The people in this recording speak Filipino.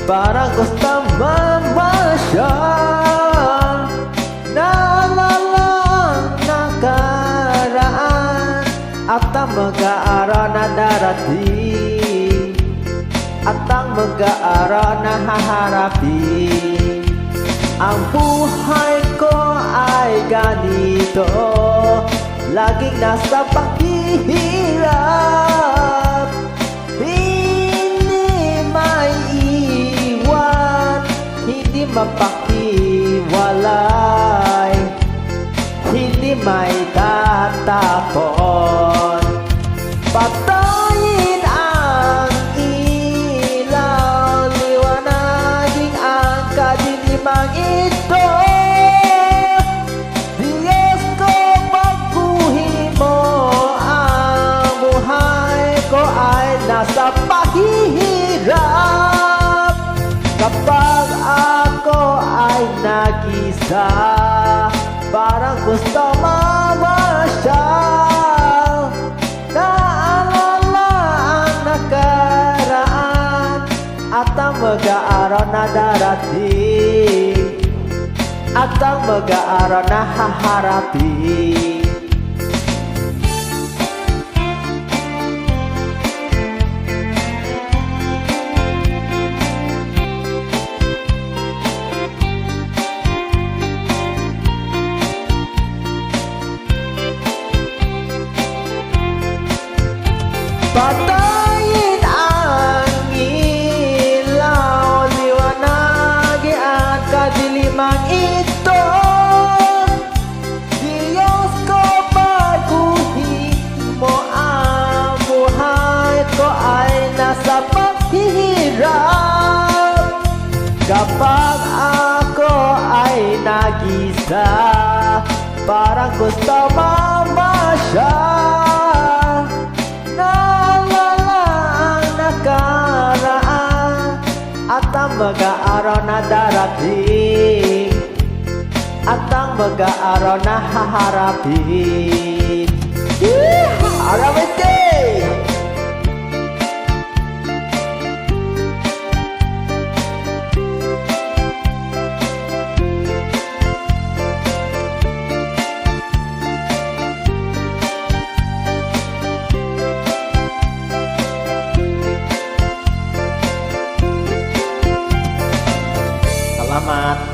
Parang gusto mamasyal, naalala ang nakaraan at ang mag-aaraw na darating, at ang mag-aaraw na haharapin. Ang buhay ko ay ganito, laging nasa paghihirap. Hindi maiiwan, hindi mapakiwalay, hindi maitatapon. Patayin ang ilaw, liwanagin ang kadilimang ito. Diyos ko, pagbuhin mo, ang buhay ko ay nasa pahihirap. Kapag ako ay nag-isa, parang gusto mamasyal, naalala ang nakaraan at ang mag-aaraw na darating, at ang mag-aaraw na haharapin. Patayin ang ilaw, liwanagin ang kadilimang ito. Diyos ko, pagbuhin mo, ang buhay ko ay nasa paghihirap. Kapag ako ay nag-isa, parang gusto mamasyal, at ang mag-aaraw na darating, at ang mag-aaraw na haharapin. Aramete! Selamat.